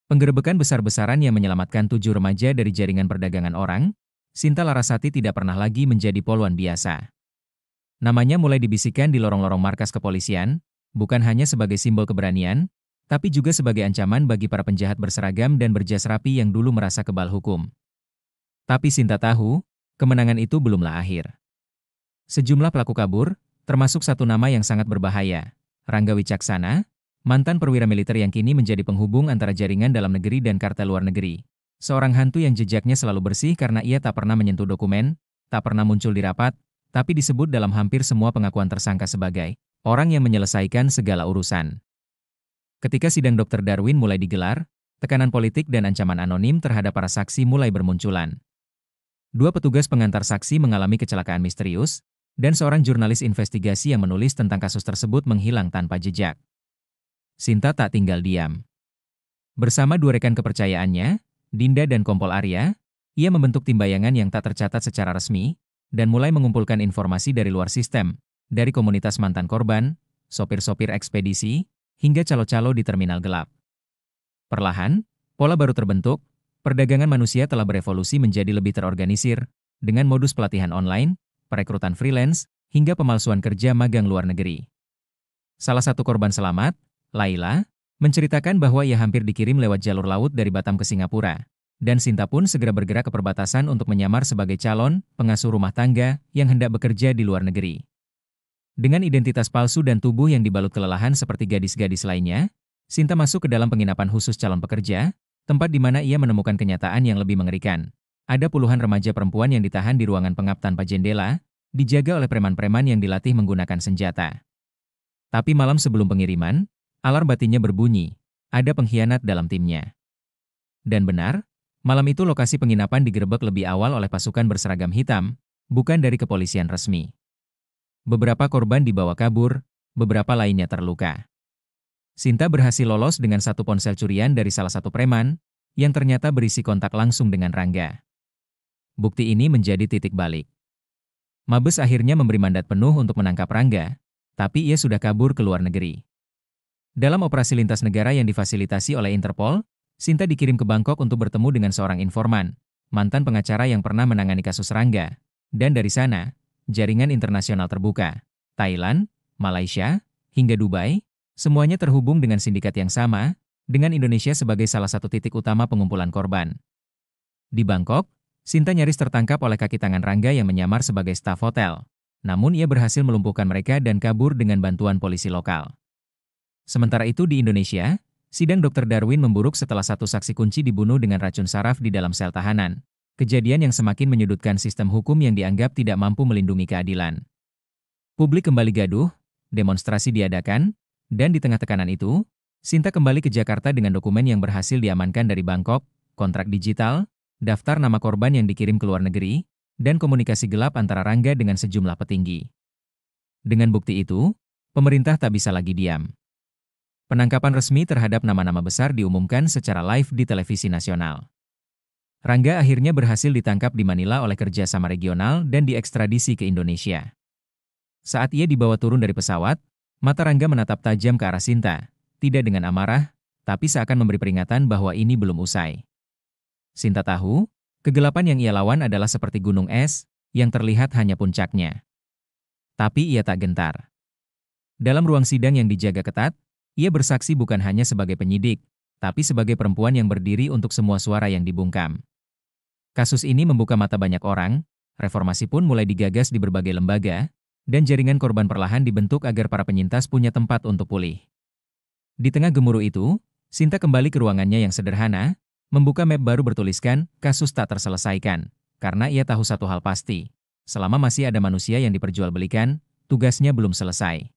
Penggerebekan besar-besaran yang menyelamatkan 7 remaja dari jaringan perdagangan orang, Sinta Larasati tidak pernah lagi menjadi poluan biasa. Namanya mulai dibisikkan di lorong-lorong markas kepolisian, bukan hanya sebagai simbol keberanian, tapi juga sebagai ancaman bagi para penjahat berseragam dan berjas rapi yang dulu merasa kebal hukum. Tapi Sinta tahu, kemenangan itu belumlah akhir. Sejumlah pelaku kabur, termasuk satu nama yang sangat berbahaya, Rangga Wicaksana, mantan perwira militer yang kini menjadi penghubung antara jaringan dalam negeri dan kartel luar negeri. Seorang hantu yang jejaknya selalu bersih karena ia tak pernah menyentuh dokumen, tak pernah muncul di rapat, tapi disebut dalam hampir semua pengakuan tersangka sebagai orang yang menyelesaikan segala urusan. Ketika sidang Dr. Darwin mulai digelar, tekanan politik dan ancaman anonim terhadap para saksi mulai bermunculan. 2 petugas pengantar saksi mengalami kecelakaan misterius, dan seorang jurnalis investigasi yang menulis tentang kasus tersebut menghilang tanpa jejak. Sinta tak tinggal diam. Bersama 2 rekan kepercayaannya, Dinda dan Kompol Arya, ia membentuk tim bayangan yang tak tercatat secara resmi, dan mulai mengumpulkan informasi dari luar sistem, dari komunitas mantan korban, sopir-sopir ekspedisi, hingga calo-calo di terminal gelap. Perlahan, pola baru terbentuk, perdagangan manusia telah berevolusi menjadi lebih terorganisir, dengan modus pelatihan online, perekrutan freelance, hingga pemalsuan kerja magang luar negeri. Salah satu korban selamat, Laila, menceritakan bahwa ia hampir dikirim lewat jalur laut dari Batam ke Singapura. Dan Sinta pun segera bergerak ke perbatasan untuk menyamar sebagai calon pengasuh rumah tangga yang hendak bekerja di luar negeri. Dengan identitas palsu dan tubuh yang dibalut kelelahan seperti gadis-gadis lainnya, Sinta masuk ke dalam penginapan khusus calon pekerja, tempat di mana ia menemukan kenyataan yang lebih mengerikan. Ada puluhan remaja perempuan yang ditahan di ruangan pengap tanpa jendela, dijaga oleh preman-preman yang dilatih menggunakan senjata. Tapi malam sebelum pengiriman, alarm batinnya berbunyi, ada pengkhianat dalam timnya. Dan benar, malam itu lokasi penginapan digerebek lebih awal oleh pasukan berseragam hitam, bukan dari kepolisian resmi. Beberapa korban dibawa kabur, beberapa lainnya terluka. Sinta berhasil lolos dengan 1 ponsel curian dari salah satu preman, yang ternyata berisi kontak langsung dengan Rangga. Bukti ini menjadi titik balik. Mabes akhirnya memberi mandat penuh untuk menangkap Rangga, tapi ia sudah kabur ke luar negeri. Dalam operasi lintas negara yang difasilitasi oleh Interpol, Sinta dikirim ke Bangkok untuk bertemu dengan seorang informan, mantan pengacara yang pernah menangani kasus Rangga, dan dari sana, jaringan internasional terbuka, Thailand, Malaysia, hingga Dubai, semuanya terhubung dengan sindikat yang sama, dengan Indonesia sebagai salah satu titik utama pengumpulan korban. Di Bangkok, Sinta nyaris tertangkap oleh kaki tangan Rangga yang menyamar sebagai staf hotel, namun ia berhasil melumpuhkan mereka dan kabur dengan bantuan polisi lokal. Sementara itu di Indonesia, sidang Dr. Darwin memburuk setelah satu saksi kunci dibunuh dengan racun saraf di dalam sel tahanan. Kejadian yang semakin menyudutkan sistem hukum yang dianggap tidak mampu melindungi keadilan. Publik kembali gaduh, demonstrasi diadakan, dan di tengah tekanan itu, Sinta kembali ke Jakarta dengan dokumen yang berhasil diamankan dari Bangkok, kontrak digital, daftar nama korban yang dikirim ke luar negeri, dan komunikasi gelap antara Rangga dengan sejumlah petinggi. Dengan bukti itu, pemerintah tak bisa lagi diam. Penangkapan resmi terhadap nama-nama besar diumumkan secara live di televisi nasional. Rangga akhirnya berhasil ditangkap di Manila oleh kerjasama regional dan diekstradisi ke Indonesia. Saat ia dibawa turun dari pesawat, mata Rangga menatap tajam ke arah Sinta, tidak dengan amarah, tapi seakan memberi peringatan bahwa ini belum usai. Sinta tahu, kegelapan yang ia lawan adalah seperti gunung es, yang terlihat hanya puncaknya. Tapi ia tak gentar. Dalam ruang sidang yang dijaga ketat, ia bersaksi bukan hanya sebagai penyidik, tapi sebagai perempuan yang berdiri untuk semua suara yang dibungkam. Kasus ini membuka mata banyak orang, reformasi pun mulai digagas di berbagai lembaga, dan jaringan korban perlahan dibentuk agar para penyintas punya tempat untuk pulih. Di tengah gemuruh itu, Sinta kembali ke ruangannya yang sederhana, membuka map baru bertuliskan, kasus tak terselesaikan, karena ia tahu satu hal pasti, selama masih ada manusia yang diperjualbelikan, tugasnya belum selesai.